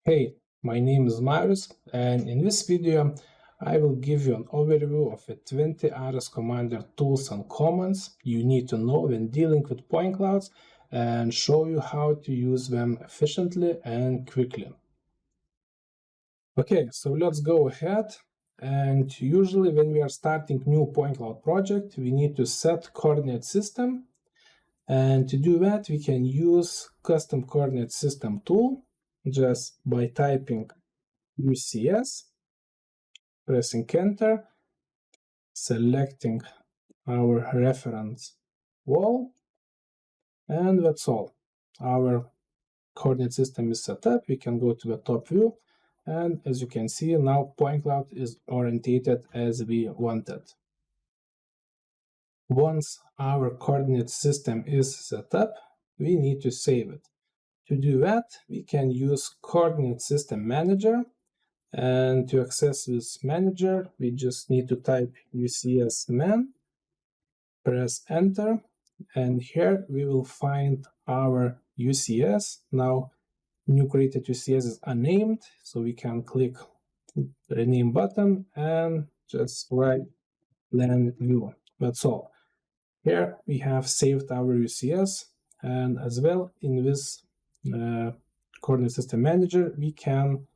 Hey, my name is Marius, and in this video I will give you an overview of the 20 ARES Commander tools and commands you need to know when dealing with point clouds and show you how to use them efficiently and quickly. Okay, so let's go ahead. And usually when we are starting new point cloud project, we need to set coordinate system. And to do that, we can use custom coordinate system tool just by typing UCS, pressing enter, selecting our reference wall, and that's all. Our coordinate system is set up. We can go to the top view, and as you can see, now point cloud is orientated as we wanted. Once our coordinate system is set up, we need to save it. To do that, we can use coordinate system manager. And to access this manager, we just need to type UCS man, press enter, and here we will find our UCS. Now, new created UCS is unnamed, so we can click rename button and just write PLANVIEW. That's all. Here we have saved our UCS, and as well in this coordinate system manager, we can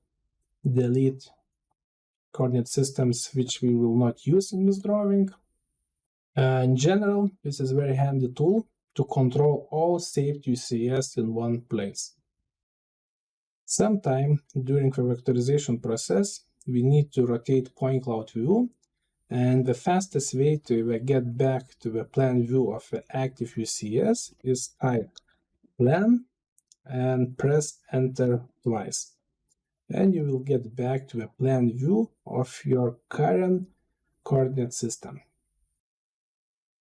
delete coordinate systems which we will not use in this drawing. In general, this is a very handy tool to control all saved UCS in one place. Sometime during the vectorization process, we need to rotate point cloud view, and the fastest way to get back to the plan view of the active UCS is type plan and press enter twice. And you will get back to the plan view of your current coordinate system.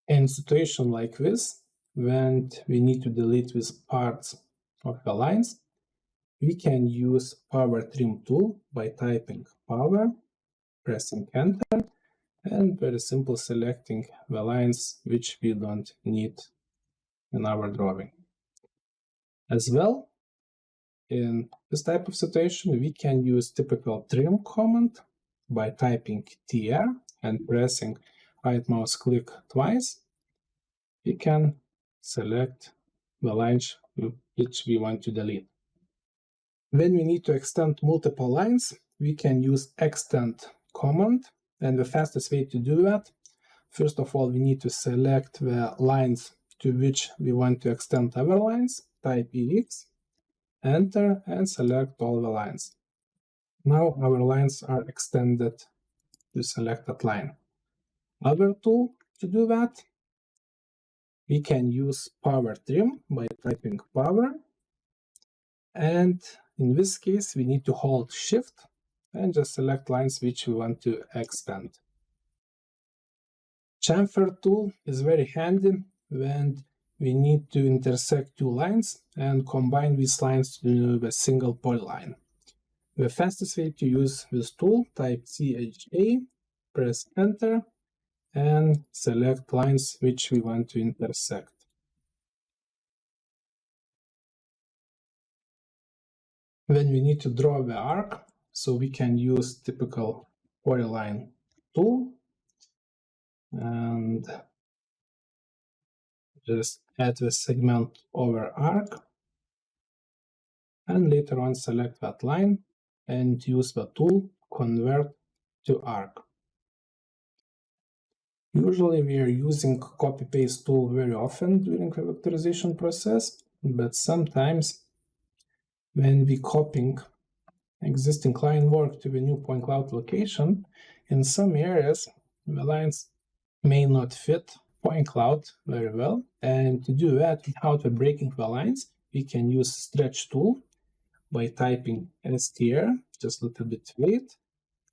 In a situation like this, when we need to delete these parts of the lines, we can use POWERTRIM tool by typing power, pressing enter, and very simple selecting the lines which we don't need in our drawing. As well, in this type of situation, we can use typical trim command by typing TR and pressing right mouse click twice. We can select the lines which we want to delete. When we need to extend multiple lines, we can use extend command, and the fastest way to do that, first of all, we need to select the lines to which we want to extend our lines, type EX, enter, and select all the lines. Now our lines are extended to selected line. Other tool to do that, we can use POWERTRIM by typing power, and in this case we need to hold shift and just select lines which we want to extend. Chamfer tool is very handy when we need to intersect two lines and combine these lines to a single polyline. The fastest way to use this tool, type CHA, press enter, and select lines which we want to intersect. When we need to draw the arc, so we can use typical polyline tool and just add the segment over arc, and later on select that line and use the tool convert to arc. Usually we are using copy-paste tool very often during the vectorization process, but sometimes when we copying existing line work to the new point cloud location, in some areas the lines may not fit point cloud very well, and to do that without breaking the lines, we can use stretch tool by typing str, just a little bit wait,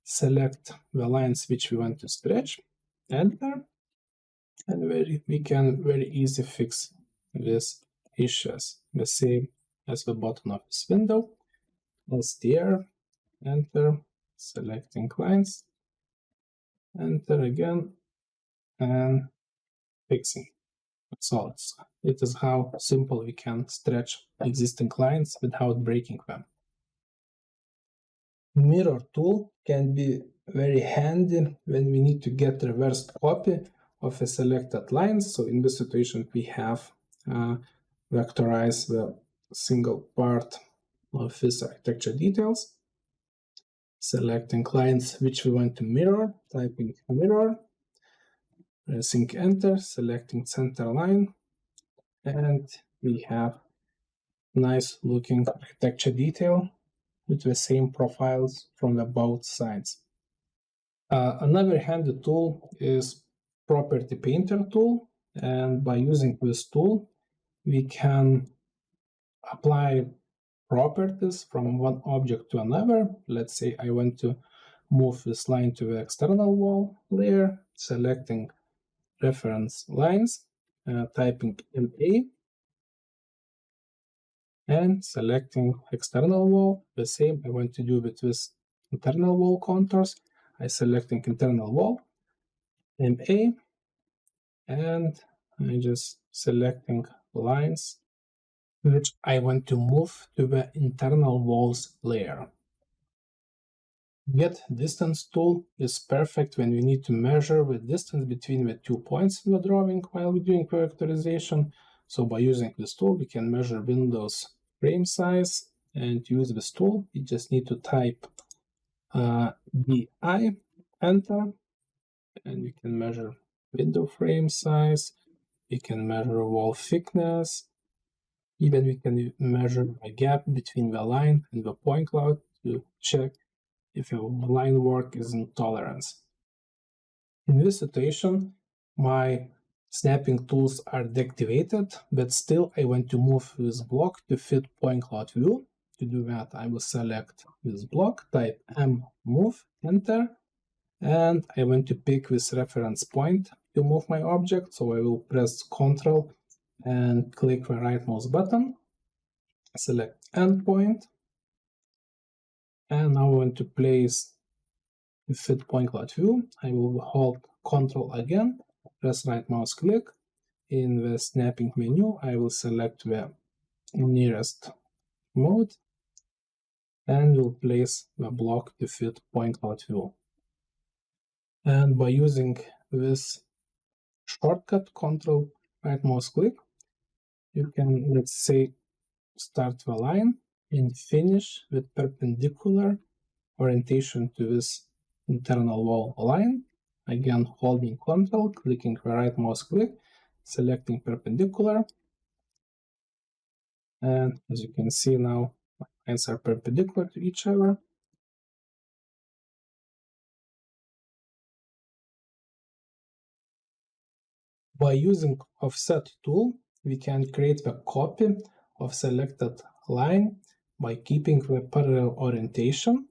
select the lines which we want to stretch, enter, and we can very easily fix these issues. The same as the bottom of this window, str, enter, selecting lines, enter again, and fixing. That's all. It is how simple we can stretch existing lines without breaking them. Mirror tool can be very handy when we need to get reversed copy of a selected line. So in this situation, we have vectorize the single part of this architecture details, selecting lines which we want to mirror, typing mirror, pressing enter, selecting center line, and we have nice looking architecture detail with the same profiles from the both sides. Another handy tool is PROPERTYPAINTER tool, and by using this tool we can apply properties from one object to another. Let's say I want to move this line to the external wall layer, selecting reference lines, typing MA, and selecting external wall. The same I want to do with this internal wall contours. I selecting internal wall, MA, and I just selecting lines which I want to move to the internal walls layer. GETDISTANCE tool is perfect when we need to measure the distance between the 2 points in the drawing while we're doing characterization. So by using this tool, we can measure windows frame size, and to use this tool, you just need to type DI, enter, and we can measure window frame size, we can measure wall thickness, even we can measure a gap between the line and the point cloud to check if your line work is in tolerance. In this situation, my snapping tools are deactivated, but still I want to move this block to fit point cloud view. To do that, I will select this block, type M, move, enter, and I want to pick this reference point to move my object, so I will press Ctrl and click the right mouse button, select endpoint, and now I want to place the fit point cloud view. I will hold Ctrl again, press right mouse click. In the snapping menu, I will select the nearest mode and will place the block to fit point cloud view. And by using this shortcut, Ctrl right mouse click, you can, let's say, start the line and finish with perpendicular orientation to this internal wall line. Again, holding Ctrl, clicking the right mouse click, selecting perpendicular, and as you can see now, lines are perpendicular to each other. By using offset tool, we can create a copy of selected line by keeping the parallel orientation.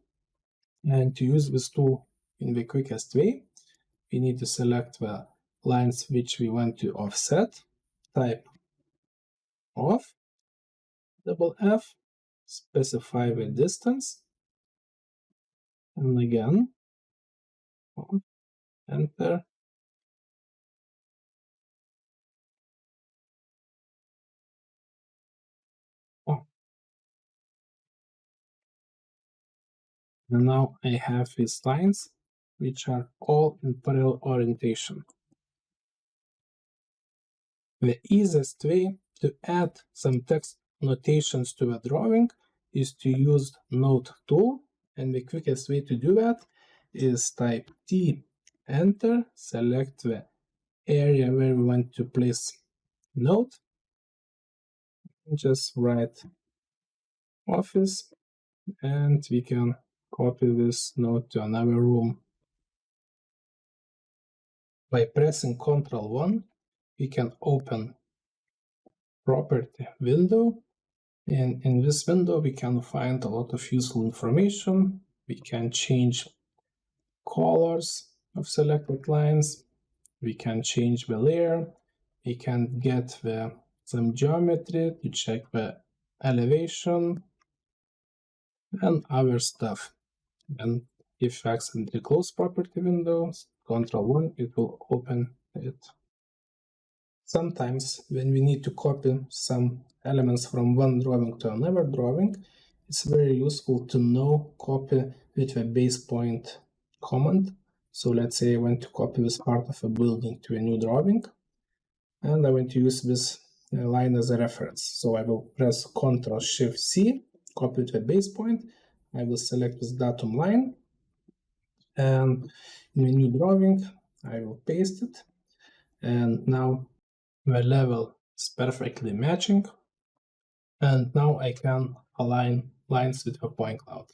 And to use this tool in the quickest way, we need to select the lines which we want to offset, type off, double F, specify the distance, and again, enter. And now I have these lines which are all in parallel orientation. The easiest way to add some text notations to the drawing is to use Note tool, and the quickest way to do that is type T, enter, select the area where we want to place note, and just write office, and we can copy this note to another room. By pressing Ctrl+1, we can open property window, and in this window we can find a lot of useful information. We can change colors of selected lines, we can change the layer, we can get some geometry to check the elevation and other stuff. And if you accidentally close property windows, Ctrl+1, it will open it. Sometimes when we need to copy some elements from one drawing to another drawing, it's very useful to know copy with a base point command. So let's say I want to copy this part of a building to a new drawing, and I want to use this line as a reference. So I will press CTRL+SHIFT+C, copy to a base point. I will select this datum line, and in a new drawing, I will paste it. And now the level is perfectly matching. And now I can align lines with the point cloud.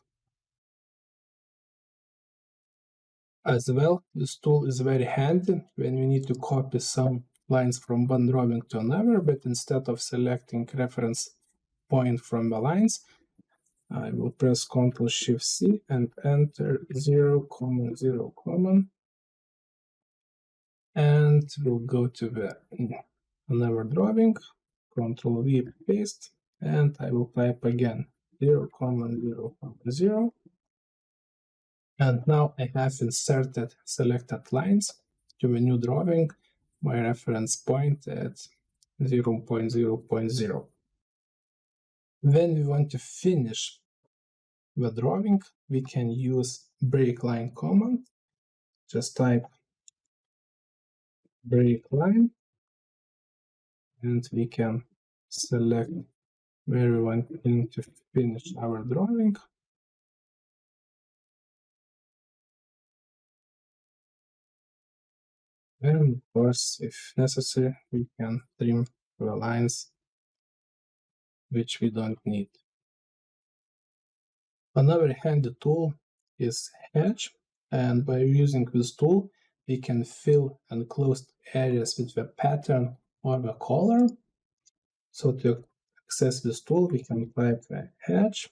As well, this tool is very handy when we need to copy some lines from one drawing to another, but instead of selecting reference point from the lines, I will press CTRL+SHIFT+C and enter 0, 0, and we'll go to the another drawing, Ctrl+V, paste, and I will type again 0, 0, and now I have inserted selected lines to a new drawing, my reference point at 0.0.0. When we want to finish the drawing, we can use BREAKLINE command. Just type BREAKLINE, and we can select where we want to finish our drawing. And of course, if necessary, we can trim the lines which we don't need. Another handy tool is Hedge, and by using this tool, we can fill enclosed areas with the pattern or the color. So to access this tool, we can type Hedge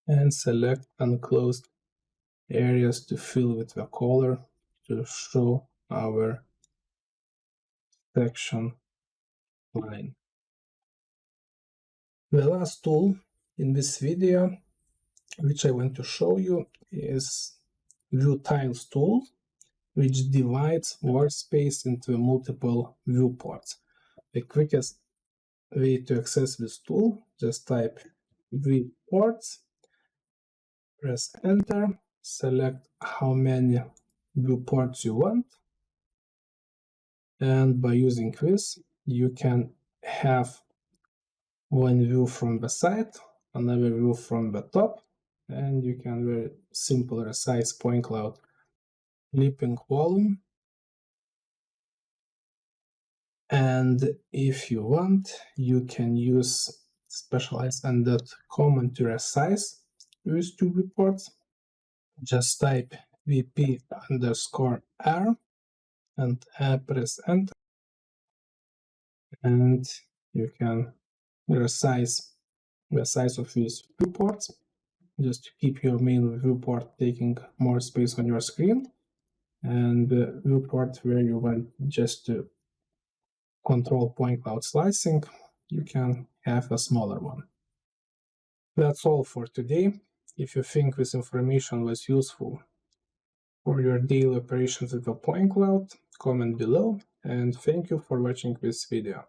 and select enclosed areas to fill with the color to show our section line. The last tool in this video, which I want to show you, is VIEWTILES tool, which divides workspace into multiple viewports. The quickest way to access this tool, just type viewports, press enter, select how many viewports you want, and by using this, you can have one view from the side, another view from the top, and you can very simple resize point cloud, clipping volume. And if you want, you can use specialized Undet command to resize these two viewports. Just type VP_R and press enter, and you can resize the size of these viewports just to keep your main viewport taking more space on your screen, and the viewport where you want just to control point cloud slicing, you can have a smaller one. That's all for today. If you think this information was useful for your daily operations with the point cloud, comment below, and thank you for watching this video.